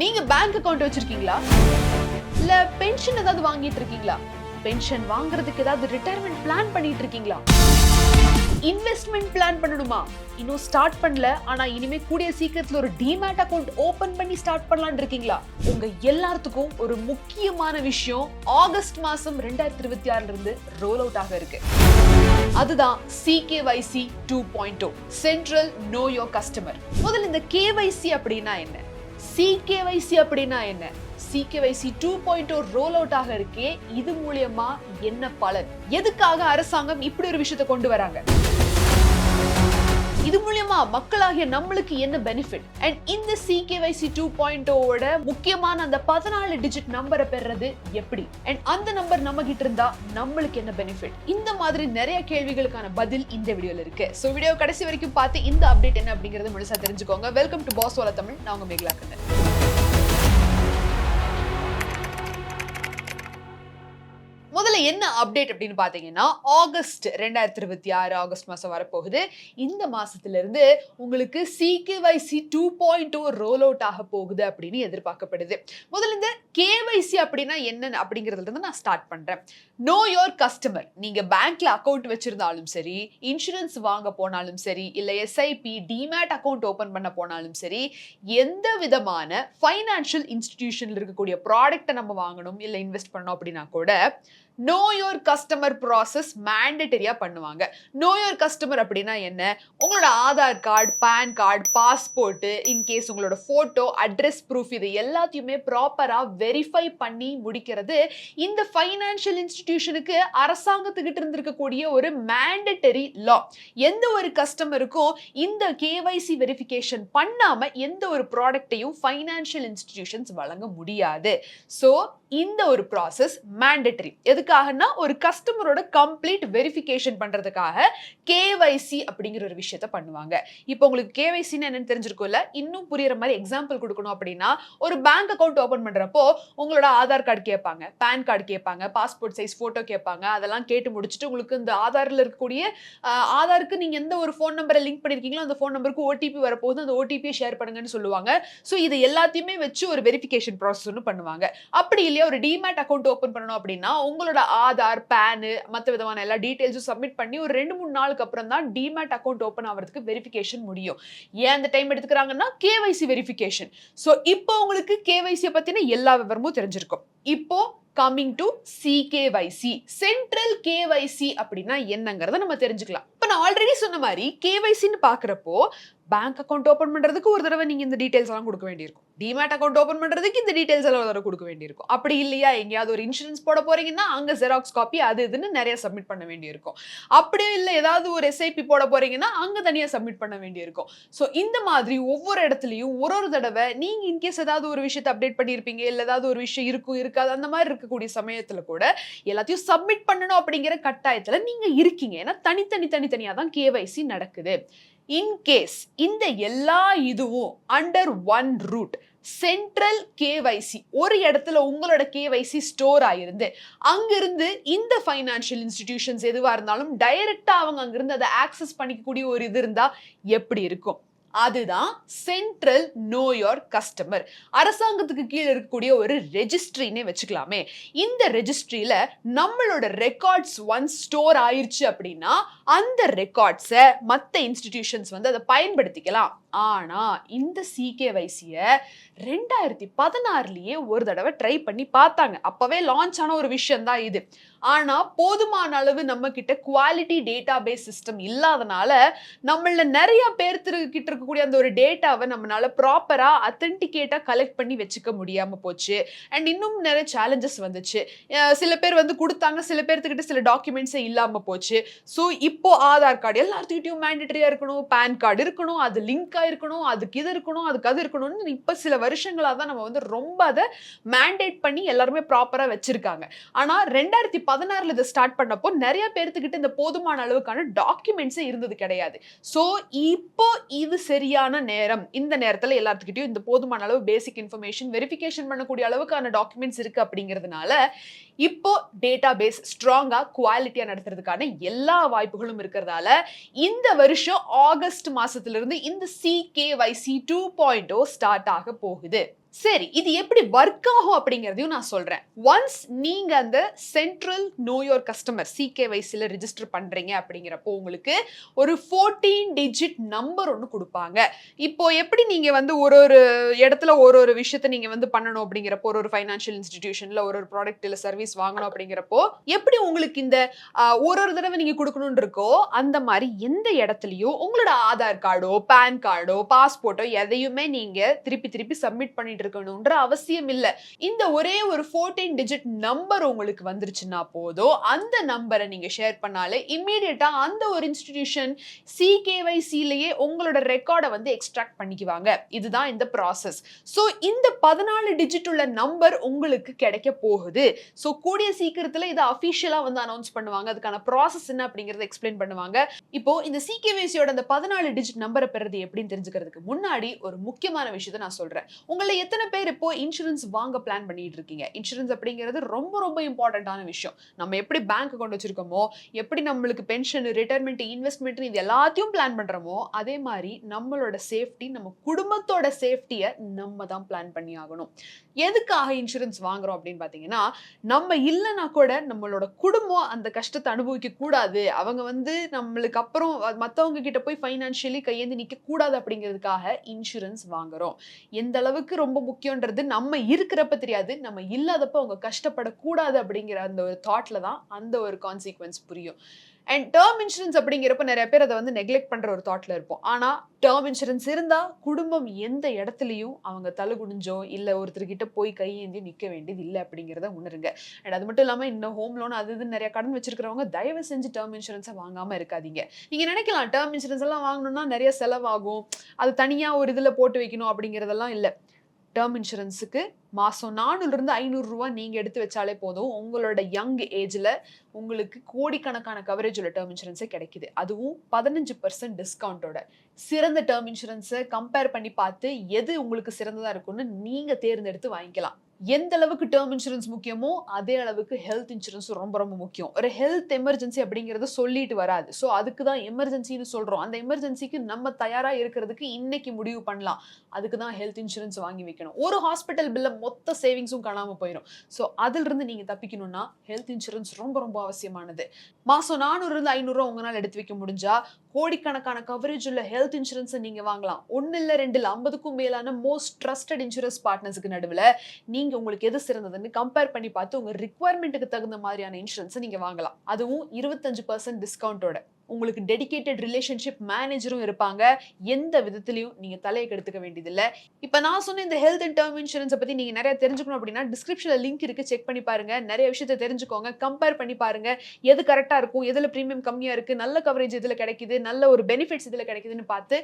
நீங்க bank account வச்சிருக்கீங்களா? இல்ல பென்ஷன் ஏதாவது வாங்கிட்டு இருக்கீங்களா? பென்ஷன் வாங்குறதுக்கு ஏதாவது ரிட்டையர்மெண்ட் பிளான் பண்ணிட்டு இருக்கீங்களா? இன்வெஸ்ட்மெண்ட் பிளான் பண்ணணுமா? இன்னும் ஸ்டார்ட் பண்ணல, ஆனா இனிமே கூடிய சீக்கிரத்துல ஒரு டிமேட் அக்கவுண்ட் ஓபன் பண்ணி ஸ்டார்ட் பண்ணலாம்னு இருக்கீங்களா? உங்க எல்லாத்துக்கும் ஒரு முக்கியமான விஷயம் ஆகஸ்ட் மாசம் 2026 இருந்து ரோல் அவுட் ஆக இருக்கு. அதுதான் CKYC 2.0 central know your customer. முதல்ல இந்த KYC அப்படின்னா என்ன, CKYC அப்படின்னா என்ன, CKYC 2.0 ரோல் அவுட் ஆக இருக்கே, இது மூலமா என்ன பலன், எதுக்காக அரசாங்கம் இப்படி ஒரு விஷயத்தை கொண்டு வராங்க, இது மூலமா மக்களாகிய நம்மளுக்கு என்ன பெனிஃபிட், அண்ட் இந்த CKYC 2.0 ஓட முக்கியமான அந்த 14 டிஜிட் நம்பரை பெறது எப்படி, அண்ட் அந்த நம்பர் நம்ம கிட்ட இருந்தா நம்மளுக்கு என்ன பெனிஃபிட், இந்த மாதிரி நிறைய கேள்விகளுக்கான பதில் இந்த வீடியோல இருக்கு. சோ வீடியோ கடைசி வரைக்கும் பார்த்து இந்த அப்டேட் என்ன அப்படிங்கறத முழுசா தெரிஞ்சுக்கோங்க. வெல்கம் டு பாஸ் வாலா தமிழ். நான் உங்க மேகலா கண்ணன். முதல்ல என்ன அப்டேட் அப்படின்னு பாத்தீங்கன்னா, ஆகஸ்ட் 2026 ஆகஸ்ட் மாசம் வரப்போகுது. இந்த மாசத்துல இருந்து உங்களுக்கு CKYC 2.0 ரோல் அவுட் ஆக போகுது அப்படின்னு எதிர்பார்க்கப்படுது. முதல்ல இந்த KYC அப்படின்னா என்ன அப்படிங்கறதுல இருந்து நான் ஸ்டார்ட் பண்றேன். Know your customer. நீங்க பேங்க்ல அக்கவுண்ட் வச்சிருந்தாலும் சரி, இன்சூரன்ஸ் வாங்க போனாலும் சரி, இல்ல SIP டிமேட் அக்கவுண்ட் ஓபன் பண்ண போனாலும் சரி, எந்த விதமான ஃபைனான்சியல் இன்ஸ்டிடியூஷன்ல இருக்கக்கூடிய ப்ராடக்ட்டை நம்ம வாங்கணும் இல்ல இன்வெஸ்ட் பண்ணணும் அப்படின்னா கூட நோ யோர் கஸ்டமர் ப்ராசஸ் மேண்டேட்டரியா பண்ணுவாங்க. நோ யோர் கஸ்டமர் அப்படின்னா என்ன, உங்களோட Aadhaar card, PAN card, passport, in case உங்களோட போட்டோ, அட்ரஸ் ப்ரூஃப், இது எல்லாத்தையுமே ப்ராப்பரா வெரிஃபை பண்ணி முடிக்கிறது இந்த ஃபைனான்சியல் இன்ஸ்டிடியூஷனுக்கு அரசாங்கத்துக்கிட்ட இருந்திருக்கக்கூடிய ஒரு மேண்டேட்டரி லா. எந்த ஒரு கஸ்டமருக்கும் இந்த KYC வெரிஃபிகேஷன் பண்ணாம எந்த ஒரு ப்ராடக்ட்டையும் ஃபைனான்சியல் இன்ஸ்டிடியூஷன்ஸ் வழங்க முடியாது. ஸோ இந்த ஒரு ப்ராசஸ் மேண்டேட்டரி. எதுக்காகனா ஒரு கஸ்டமரோட கம்ப்ளீட் வெரிஃபிகேஷன் பண்றதுக்காக KYC அப்படிங்கிற ஒரு விஷயத்தை பண்ணுவாங்க. இப்போ உங்களுக்கு KYC என்னன்னு தெரிஞ்சிருக்கும்ல, இன்னும் புரியுற மாதிரி எக்ஸாம்பிள் கொடுக்கணும் அப்படின்னா, ஒரு பேங்க் அக்கவுண்ட் ஓபன் பண்றப்போ உங்களோட ஆதார் கார்டு கேட்பாங்க, பேன் கார்டு கேட்பாங்க, பாஸ்போர்ட் சைஸ் போட்டோ கேட்பாங்க. அதெல்லாம் கேட்டு முடிச்சுட்டு உங்களுக்கு இந்த ஆதார்ல இருக்கக்கூடிய ஆதாருக்கு நீங்க எந்த ஒரு ஃபோன் நம்பரை லிங்க் பண்ணிருக்கீங்களோ அந்த ஃபோன் நம்பருக்கு OTP வரப்போகுது, அந்த OTP ஷேர் பண்ணுங்கன்னு சொல்லுவாங்க. ஸோ இது எல்லாத்தையுமே வச்சு ஒரு வெரிஃபிகேஷன் ப்ராசஸ் ஒன்று பண்ணுவாங்க. அப்படி இல்லையா ஒரு டிமேட் அக்கவுண்ட் ஓபன் பண்ணணும் அப்படின்னா உங்களோட ஆதார், பேனு, மற்ற விதமான எல்லா டீடைல்ஸும் சப்மிட் பண்ணி ஒரு 2-3 நாளுக்கு அப்புறம் தான் டிமேட் அக்கவுண்ட் ஓபன் ஆகிறதுக்கு வெரிஃபிகேஷன் முடியும். ஏன் அந்த டைம் எடுத்துக்கிறாங்கன்னா KYC வெரிஃபிகேஷன். ஸோ இப்போ உங்களுக்கு KYC பத்தின எல்லா விவரமும் தெரிஞ்சிருக்கும். இப்போ coming to CKYC central KYC அப்படின்னா என்னங்கறத நம்ம தெரிஞ்சுக்கலாம். இப்ப நான் ஆல்ரெடி சொன்ன மாதிரி KYCன்னு பாக்குறப்போ பேங்க் அக்கவுண்ட் ஓபன் பண்றதுக்கு ஒரு தடவை நீங்க இந்த டீடைல்ஸ் எல்லாம் கொடுக்க வேண்டியிருக்கும், டிமேட் அக்கவுண்ட் ஓபன் பண்றதுக்கு இந்த டீடைல்ஸ் எல்லாம் ஒரு தடவை கொடுக்க வேண்டியிருக்கும். அப்படி இல்லையா எங்கேயாவது ஒரு இன்சூரன்ஸ் போட போறீங்கன்னா அங்க ஜெராக்ஸ் காப்பி அது இதுன்னு நிறைய சப்மிட் பண்ண வேண்டியிருக்கும். அப்படியே இல்லை ஏதாவது ஒரு SIP போட போறீங்கன்னா அங்க தனியா சப்மிட் பண்ண வேண்டியிருக்கும். ஸோ இந்த மாதிரி ஒவ்வொரு இடத்துலயும் ஒரு தடவை நீங்க இன்கேஸ் ஏதாவது ஒரு விஷயத்தை அப்டேட் பண்ணியிருப்பீங்க, இல்லை ஏதாவது ஒரு விஷயம் இருக்கும் இருக்காது அந்த மாதிரி இருக்கக்கூடிய சமயத்துல கூட எல்லாத்தையும் சப்மிட் பண்ணணும் அப்படிங்கிற கட்டாயத்துல நீங்க இருக்கீங்க. ஏன்னா தனித்தனியா தான் KYC நடக்குது. இன்கேஸ் இந்த எல்லா இதுவும் under one root central KYC ஒரு இடத்துல உங்களோட KYC ஸ்டோர் ஆயிருந்து அங்கிருந்து இந்த ஃபைனான்சியல் இன்ஸ்டிடியூஷன்ஸ் எதுவா இருந்தாலும் டைரக்டா அவங்க அங்கிருந்து அதை ஆக்சஸ் பண்ணிக்கக்கூடிய ஒரு இது இருந்தா எப்படி இருக்கும், அதுதான் சென்ட்ரல் நோ யோர் கஸ்டமர். அரசாங்கத்துக்கு கீழே இருக்கக்கூடிய ஒரு ரெஜிஸ்ட்ரினே வச்சுக்கலாமே. இந்த ரெஜிஸ்ட்ரியில நம்மளோட ரெக்கார்ட்ஸ் ஒன்ஸ் ஸ்டோர் ஆயிருச்சு அப்படின்னா அந்த ரெக்கார்ட்ஸை மற்ற இன்ஸ்டிடியூஷன்ஸ் வந்து அதை பயன்படுத்திக்கலாம். ஆனா இந்த CKYC-ய 2016லயே ஒரு தடவை ட்ரை பண்ணி பார்த்தாங்க. அப்பவே லான்ச் ஆன ஒரு விஷயம் தான் இது. ஆனா போதுமான அளவு நம்ம கிட்ட குவாலிட்டி டேட்டா பேஸ் சிஸ்டம் இல்லாதனால நம்மள நிறைய பேர்த்துக்கிட்ட இருக்கக்கூடிய அந்த ஒரு டேட்டாவை நம்மளால ப்ராப்பரா அத்தென்டிகேட்டா கலெக்ட் பண்ணி வச்சுக்க முடியாம போச்சு. அண்ட் இன்னும் நிறைய சேலஞ்சஸ் வந்துச்சு. சில பேர் வந்து கொடுத்தாங்க, சில பேர்த்துக்கிட்ட சில டாக்குமெண்ட்ஸே இல்லாம போச்சு. ஸோ இப்போ ஆதார் கார்டு எல்லாத்துக்கிட்டையும் மேண்டேட்டரியா இருக்கணும், பேன் கார்டு இருக்கணும், அது லிங்க் ஆயிருக்கணும், அதுக்கு இது இருக்கணும், அதுக்கு அது இருக்கணும்னு இப்ப சில வருஷங்களா தான் நம்ம வந்து ரொம்ப அதை மேண்டேட் பண்ணி எல்லாருமே ப்ராப்பரா வச்சிருக்காங்க. ஆனா 2016 இதை ஸ்டார்ட் பண்ணப்போ நிறைய பேர்த்துக்கிட்ட இந்த போதுமான அளவுக்கான டாக்குமெண்ட்ஸே இருந்தது கிடையாது. ஸோ இப்போ இது சரியான நேரம். இந்த நேரத்தில் எல்லாத்துக்கிட்டையும் இந்த போதுமான அளவு பேசிக் இன்ஃபர்மேஷன் வெரிஃபிகேஷன் பண்ணக்கூடிய அளவுக்கான டாக்குமெண்ட்ஸ் இருக்கு அப்படிங்கிறதுனால இப்போ டேட்டா பேஸ் ஸ்ட்ராங்கா குவாலிட்டியா நடத்துறதுக்கான எல்லா வாய்ப்புகளும் இருக்கிறதால இந்த வருஷம் ஆகஸ்ட் மாசத்துல இருந்து இந்த CKYC 2.0 ஸ்டார்ட் ஆக போகுது. சரி, இது எப்படி வொர்க் ஆகும் அப்படிங்கிறதையும் நான் சொல்றேன். ஒன்ஸ் நீங்க அந்த சென்ட்ரல் நோ யுவர் கஸ்டமர் சிகேஒய்சில ரிஜிஸ்டர் பண்றீங்க அப்படிங்கிறப்போ உங்களுக்கு ஒரு 14 டிஜிட் நம்பர் ஒண்ணு குடுப்பாங்க. இப்போ எப்படி நீங்க வந்து ஒரு ஒரு இடத்துல ஒரு ஒரு விஷயத்த நீங்க வந்து பண்ணணும் அப்படிங்கிறப்போ ஒரு ஃபைனான்ஷியல் இன்ஸ்டிடியூஷன்ல ஒரு ஒரு ப்ராடக்ட் இல்ல சர்வீஸ் வாங்கணும் அப்படிங்கிறப்போ எப்படி உங்களுக்கு இந்த ஒரு ஒரு தடவை நீங்க குடுக்கணும்னு இருக்கோ அந்த மாதிரி எந்த இடத்துலயும் உங்களோட ஆதார் கார்டோ, பான் கார்டோ, பாஸ்போர்ட்டோ எதையுமே நீங்க திருப்பி திருப்பி சப்மிட் பண்ணிட்டு இருக்கணும்ன்ற அவசியம் இல்ல. இந்த ஒரே ஒரு 14 டிஜிட் நம்பர் உங்களுக்கு வந்துருச்சுன்னா போதும். அந்த நம்பரை நீங்க ஷேர் பண்ணாலே இமிடியேட்டா அந்த ஒரு இன்ஸ்டிடியூஷன் சிகேஒய்சிலயே உங்களோட ரெக்கார்டை வந்து எக்ஸ்ட்ராக்ட் பண்ணிக்குவாங்க. இதுதான் இந்த ப்ராசஸ். சோ இந்த 14 டிஜிட் உள்ள நம்பர் உங்களுக்கு கிடைக்க போகுது. சோ கூடிய சீக்கிரத்துல இதை அபிஷியலா வந்து அனௌன்ஸ் பண்ணுவாங்க. அதுக்கான ப்ராசஸ் என்ன அப்படிங்கறத எக்ஸ்பிளைன் பண்ணுவாங்க. இப்போ இந்த சிகேஒய்சியோட அந்த 14 டிஜிட் நம்பரை பெறது எப்படின்னு தெரிஞ்சுக்கிறதுக்கு முன்னாடி ஒரு முக்கியமான விஷயத்தை நான் சொல்றேன். உங்கள எத்தனை பேர் இப்போ இன்சூரன்ஸ் வாங்க பிளான் பண்ணிட்டு இருக்கீங்க? இன்சூரன்ஸ் அப்படிங்கிறது ரொம்ப ரொம்ப இம்பார்ட்டன்டான விஷயம். நம்ம எப்படி பேங்க் அக்கவுண்ட் வச்சிருக்கோமோ, எப்படி நம்மளுக்கு பென்ஷன், ரிட்டையர்மெண்ட், இன்வெஸ்ட்மெண்ட் இது எல்லாத்தையும் பிளான் பண்றோமோ, அதே மாதிரி நம்மளோட சேஃப்டி, நம்ம குடும்பத்தோட சேஃப்டியை நம்ம தான் பிளான் பண்ணி ஆகணும். எதுக்காக இன்சூரன்ஸ் வாங்குறோம் அப்படின்னு பாத்தீங்கன்னா, நம்ம இல்லைன்னா கூட நம்மளோட குடும்பம் அந்த கஷ்டத்தை அனுபவிக்க கூடாது. அவங்க வந்து நம்மளுக்கு அப்புறம் மத்தவங்க கிட்ட போய் ஃபைனான்ஷியலி கையேந்தி நிக்க கூடாது அப்படிங்கிறதுக்காக இன்சூரன்ஸ் வாங்குறோம். எந்த அளவுக்கு ரொம்ப முக்கியம்ன்றது நம்ம இருக்கிறப்ப தெரியாது. நம்ம இல்லாதப்ப அவங்க கஷ்டப்படக்கூடாது அப்படிங்கிற அந்த ஒரு தாட்ல தான் அந்த ஒரு கான்சிக்வென்ஸ் புரியும். அண்ட் டேர்ம் இன்சூரன்ஸ் அப்படிங்கிறப்ப நிறைய பேர் அதை வந்து நெக்லெக்ட் பண்ற ஒரு தாட்ல இருப்போம். ஆனா டேர்ம் இன்சூரன்ஸ் இருந்தா குடும்பம் எந்த இடத்துலயும் அவங்க தலை குனிஞ்சோ இல்ல ஒருத்தர்கிட்ட போய் கையேந்தியோ நிக்க வேண்டியது இல்லை அப்படிங்கிறத உணருங்க. அண்ட் அது மட்டும் இல்லாம இன்னும் ஹோம் லோன் அது இது நிறைய கடன் வச்சிருக்கிறவங்க தயவு செஞ்சு டேர்ம் இன்சூரன்ஸை வாங்காம இருக்காதீங்க. நீங்க நினைக்கலாம் டேர்ம் இன்சூரன்ஸ் எல்லாம் வாங்கணும்னா நிறைய செலவாகும், அது தனியா ஒரு இதுல போட்டு வைக்கணும் அப்படிங்கறதெல்லாம் இல்ல. டேர்ம் இன்சூரன்ஸுக்கு மாசம் 400 இருந்து 500 ரூபாய் நீங்க எடுத்து வச்சாலே போதும். உங்களோட யங் ஏஜ்ல உங்களுக்கு கோடிக்கணக்கான கவரேஜ் உள்ள டேர்ம் இன்சூரன்ஸே கிடைக்குது. அதுவும் 15% டிஸ்கவுண்டோட. சிறந்த டேர்ம் இன்சூரன்ஸை கம்பேர் பண்ணி பார்த்து எது உங்களுக்கு சிறந்ததா இருக்கும்னு நீங்க தேர்ந்தெடுத்து வாங்கிக்கலாம். எந்த அளவுக்கு டேர்ம் இன்சூரன்ஸ் முக்கியமோ அதே அளவுக்கு ஹெல்த் இன்சூரன்ஸ் ரொம்ப ரொம்ப முக்கியம். ஒரு ஹெல்த் எமர்ஜென்சி அப்படிங்கறது சொல்லிட்டு வராது. சோ அதுக்கு தான் எமர்ஜென்சின்னு சொல்றோம். அந்த எமர்ஜென்சிக்கு நம்ம தயாரா இருக்கிறதுக்கு இன்னைக்கு முடிவு பண்ணலாம். அதுக்கு தான் ஹெல்த் இன்சூரன்ஸ் வாங்கி வைக்கணும். ஒரு ஹாஸ்பிட்டல் பில்ல மொத்த சேவிங்ஸும் காணாம போயிடும். சோ அதில இருந்து நீங்க தப்பிக்கணும்னா ஹெல்த் இன்சூரன்ஸ் ரொம்ப ரொம்ப அவசியமானது. மாசம் 400 இருந்து 500 ரூபாய் உங்களால எடுத்து வைக்க முடிஞ்சா கோடிக்கணக்கான கவரேஜ் உள்ள ஹெல்த் இன்சூரன்ஸ் நீங்க வாங்கலாம். 1 இல்ல 2 இல்ல 50க்கும் மேலான மோஸ்ட் ட்ரஸ்டட் இன்சூரன்ஸ் பார்ட்னர்ஸ்க்கு நடுவுல நீங்க உங்களுக்கு எது சிறந்ததுன்னு கம்பேர் பண்ணி பார்த்து உங்க ரிக்வயர்மெண்ட்டுக்கு தகுந்த மாதிரியான இன்சூரன்ஸ் நீங்க வாங்கலாம். அதுவும் 25% டிஸ்கவுண்டோட. உங்களுக்கு டெடிகேட்டட் ரிலேஷன்ஷிப் மேனேஜரும் இருப்பாங்க. எந்த விதத்திலையும் நீங்க தலையை கெடுத்துக்க வேண்டியதில்ல. இப்ப நான் சொன்ன இந்த ஹெல்த் அண்ட் டேர்ம் இன்சூரன்ஸை பத்தி நீங்க நிறைய தெரிஞ்சுக்கணும் அப்படின்னா டிஸ்கிரிப்ஷன்ல லிங்க் இருக்கு, செக் பண்ணி பாருங்க. நிறைய விஷயத்தை தெரிஞ்சுக்கோங்க, கம்பேர் பண்ணி பாருங்க. எது கரெக்டா இருக்கும், எதுல பிரீமியம் கம்மியா இருக்கு, நல்ல கவரேஜ் எதுல கிடைக்குது, நல்ல ஒரு பெனிஃபிட்ஸ் எதுல கிடைக்குதுன்னு பார்த்து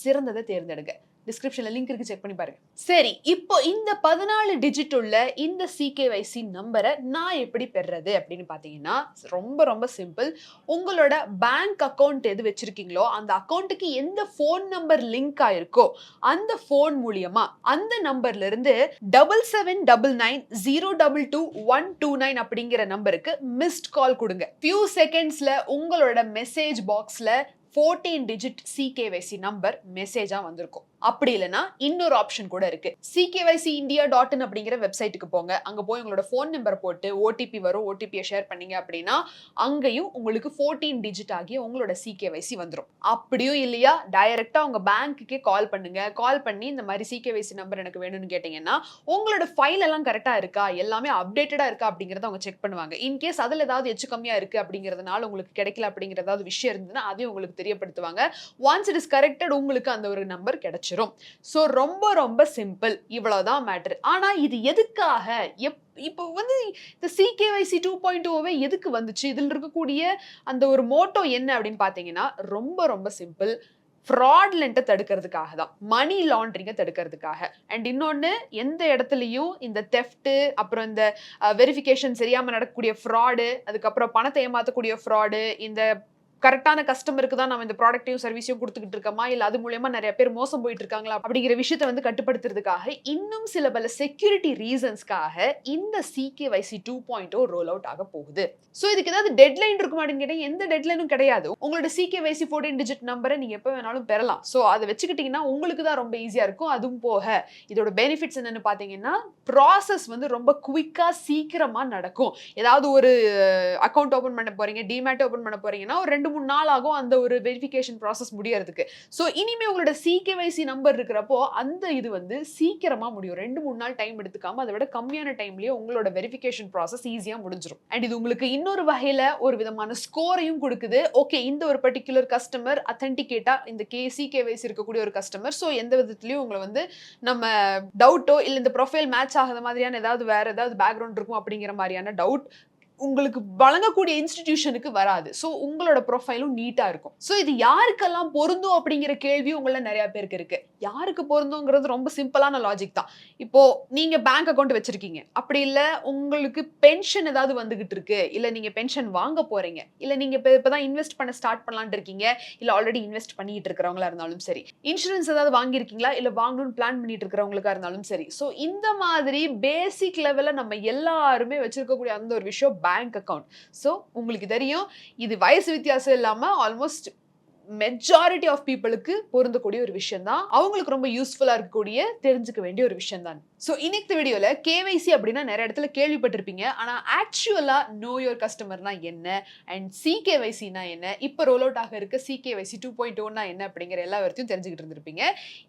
சிறந்ததை தேர்ந்தெடுங்க. டிஸ்கிரிப்ஷன்ல லிங்க் இருக்கு, செக் பண்ணி பாருங்க. சரி, இப்போ இந்த 14 டிஜிட் உள்ள இந்த சிகேஒய்சி நம்பரை நான் எப்படி பெறுறது அப்படின்னு பாத்தீங்கன்னா ரொம்ப ரொம்ப சிம்பிள். உங்களோட பேங்க் அக்கவுண்ட் எது வச்சிருக்கீங்களோ அந்த அக்கவுண்ட்டுக்கு எந்த போன் நம்பர் லிங்க் ஆயிருக்கோ அந்த போன் மூலியமா அந்த நம்பர்ல இருந்து 7799022129 அப்படிங்கிற நம்பருக்கு மிஸ்ட் கால் கொடுங்க. few செகண்ட்ஸ்ல உங்களோட மெசேஜ் பாக்ஸ்ல 14 டிஜிட் சிகேஒய்சி நம்பர் மெசேஜா வந்திருக்கும். அப்படி இல்லைன்னா இன்னொரு ஆப்ஷன் கூட இருக்கு. ckwycindia.in அப்படிங்கிற வெப்சைட்டுக்கு போங்க. அங்க போய் உங்களோட போன் நம்பர் போட்டு ஓடிபி வரும், ஓடிபியை ஷேர் பண்ணீங்க அப்படின்னா அங்கேயும் உங்களுக்கு 14 டிஜிட் ஆகிய உங்களோட சிகேஒய்சி வந்துடும். அப்படியும் இல்லையா டைரக்டா உங்க பேங்க்குக்கே கால் பண்ணுங்க. கால் பண்ணி இந்த மாதிரி சிகேஒய்சி நம்பர் எனக்கு வேணும்னு கேட்டீங்கன்னா உங்களோட ஃபைல் எல்லாம் கரெக்டா இருக்கா, எல்லாமே அப்டேட்டடா இருக்கா அப்படிங்கறத அவங்க செக் பண்ணுவாங்க. இன்கேஸ் அதுல ஏதாவது எச்சு கம்மியா இருக்கு அப்படிங்கறதுனால உங்களுக்கு கிடைக்கல அப்படிங்கிற ஏதாவது விஷயம் இருந்ததுன்னா அதையும் உங்களுக்கு தெரியப்படுத்துவாங்க. ஒன்ஸ் இட் இஸ் கரெக்டட் உங்களுக்கு அந்த ஒரு நம்பர் கிடைச்சிரும். சோ ரொம்ப ரொம்ப சிம்பிள். இவ்வளவுதான் மேட்டர். ஆனா இது எதுக்காக இப்போ வந்து இந்த சிகேஒய்சி 2.0வே எதுக்கு வந்துச்சு, இதுல இருக்கக்கூடிய அந்த ஒரு மோட்டோ என்ன அப்படின்னு பாத்தீங்கன்னா ரொம்ப ரொம்ப சிம்பிள். ஃப்ராட்லெண்ட்டை தடுக்கிறதுக்காக தான், மணி லாண்டரிங்கை தடுக்கிறதுக்காக. அண்ட் இன்னொன்னு எந்த இடத்துலையும் இந்த தெஃப்ட், அப்புறம் இந்த வெரிஃபிகேஷன் சரியாம நடக்கக்கூடிய ஃப்ராடு, அதுக்கப்புறம் பணத்தை ஏமாத்தக்கூடிய ஃப்ராடு, இந்த கரெக்டான கஸ்டமருக்கு தான் நம்ம இந்த ப்ராடக்ட்டையும் சர்வீஸையும் கொடுத்துக்கிட்டு இருக்கோமா, இல்ல அது மூலமா நிறைய பேர் மோசம் போயிட்டு இருக்காங்களா அப்படிங்கிற விஷயத்தை வந்து கட்டுப்படுத்துறதுக்காக இன்னும் சில பல செக்யூரிட்டி ரீசன்ஸ்க்காக இந்த CKYC 2.0 ரோல் அவுட் ஆக போகுது. சோ இதுக்கு ஏதாவது டெட்லைன் இருக்குமா அப்படின்னு கேட்டா எந்த டெட்லைனும் கிடையாது. உங்களோட CKYC 14 டிஜிட் நம்பரை நீங்க எப்ப வேணாலும் பெறலாம். சோ அதை வச்சுக்கிட்டீங்கன்னா உங்களுக்கு தான் ரொம்ப ஈஸியா இருக்கும். அதுவும் போக இதோட பெனிஃபிட்ஸ் என்னன்னு பாத்தீங்கன்னா ப்ராசஸ் வந்து ரொம்ப குவிக்கா சீக்கிரமா நடக்கும். ஏதாவது ஒரு அக்கௌண்ட் ஓபன் பண்ண போறீங்க, டிமேட் ஓபன் பண்ண போறீங்கன்னா ஒரு 2-3 நாள் ஆகும் அந்த ஒரு வெரிஃபிகேஷன் ப்ராசஸ் முடியறதுக்கு. சோ இனிமே உங்களோட CKYC நம்பர் இருக்கிறப்போ அந்த இது வந்து சீக்கிரமா முடியும். 2-3 நாள் டைம் எடுத்துக்காம அதை விட கம்மியான டைம்லயே உங்களோட வெரிஃபிகேஷன் ப்ராசஸ் ஈஸியா முடிஞ்சிடும். அண்ட் இது உங்களுக்கு இன்னொரு வகையில ஒரு விதமான ஸ்கோரையும் கொடுக்குது. ஓகே, இந்த ஒரு பர்டிகுலர் கஸ்டமர் அத்தென்டிகேட்டா இந்த CKYC இருக்கக்கூடிய ஒரு கஸ்டமர், சோ எந்த விதத்திலயும் உங்களை வந்து நம்ம டவுட்டோ இல்ல இந்த ப்ரொஃபைல் மேட்ச் ஆகாத மாதிரியான ஏதாவது வேற ஏதாவது பேக்ரவுண்ட் இருக்கும் அப்படிங்கிற மாதிரியான டவுட் உங்களுக்கு வழங்கக்கூடிய இன்ஸ்டிடியூஷனுக்கு வராது. சோ உங்களோட ப்ரொஃபைலும் நீட்டா இருக்கும். சோ இது யாருக்கெல்லாம் பொருந்தும் அப்படிங்கிற கேள்வி உங்கள நிறைய பேருக்கு இருக்கு. யாருக்கு பொருந்துங்கிறது ரொம்ப சிம்பிளான லாஜிக் தான். இப்போ நீங்க பேங்க் அக்கவுண்ட் வச்சிருக்கீங்க, அப்படி இல்ல உங்களுக்கு பென்ஷன் ஏதாவது வந்துகிட்டு இருக்கு, இல்ல நீங்க பென்ஷன் வாங்க போறீங்க, இல்ல நீங்க இப்பதான் இன்வெஸ்ட் பண்ண ஸ்டார்ட் பண்ணலாம்னு இருக்கீங்க, இல்ல ஆல்ரெடி இன்வெஸ்ட் பண்ணிட்டு இருக்கிறவங்களா இருந்தாலும் சரி, இன்சூரன்ஸ் ஏதாவது வாங்கியிருக்கீங்களா, இல்ல வாங்கணும்னு பிளான் பண்ணிட்டு இருக்கிறவங்களுக்கா இருந்தாலும் சரி. சோ இந்த மாதிரி பேசிக் லெவல்ல நம்ம எல்லாருமே வச்சிருக்கக்கூடிய அந்த ஒரு விஷயம் பேங்க் அக்கவுண்ட். சோ உங்களுக்கு தெரியும் இது வயசு வித்தியாசம் இல்லாம ஆல்மோஸ்ட் மெஜாரிட்டி ஆஃப் பீப்புளுக்கு பொருந்தக்கூடிய ஒரு விஷயம் தான். அவங்களுக்கு ரொம்ப யூஸ்ஃபுல்லா இருக்கக்கூடிய தெரிஞ்சுக்க வேண்டிய ஒரு விஷயம் தான். சோ இன்னைக்கு வீடியோல KYC அப்படின்னா நிறைய இடத்துல கேள்விப்பட்டிருப்பீங்க. ஆனா ஆக்சுவலா நோ யுவர் கஸ்டமர்னா என்ன அண்ட் CKYC னா என்ன, இப்ப ரோல் அவுட் ஆக இருக்க CKYC 2.0 னா என்ன அப்படிங்கிற எல்லா விஷயத்தையும் தெரிஞ்சுக்கிட்டு இருந்திருப்பீங்க.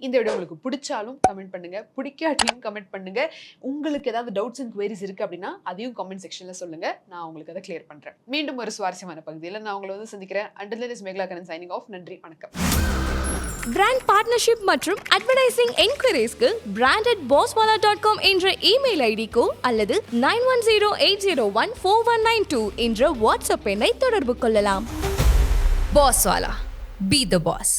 இந்த வீடியோ உங்களுக்கு பிடிச்சாலும் கமெண்ட் பண்ணுங்க, பிடிக்காட்டியும் கமெண்ட் பண்ணுங்க. உங்களுக்கு ஏதாவது டவுட்ஸ் அண்ட் குவெரிஸ் இருக்கு அப்படின்னா அதையும் கமெண்ட் செக்ஷன்ல சொல்லுங்க. நான் உங்களுக்கு அதை கிளியர் பண்றேன். மீண்டும் ஒரு சுவாரஸ்யமான பகுதியில் நான் உங்களை வந்து சந்திக்கிறேன். Until then is Meghala Kannan signing off. நன்றி, வணக்கம். பிராண்ட் பார்ட்னர்ஷிப் மற்றும் அட்வர்டைசிங் என்குயரிஸ்க்கு brand@bosswala.com என்ற இமெயில் ஐடிக்கோ அல்லது 9108014192 என்ற வாட்ஸ்அப் எண்ணை தொடர்பு கொள்ளலாம். Bosswala, be the boss.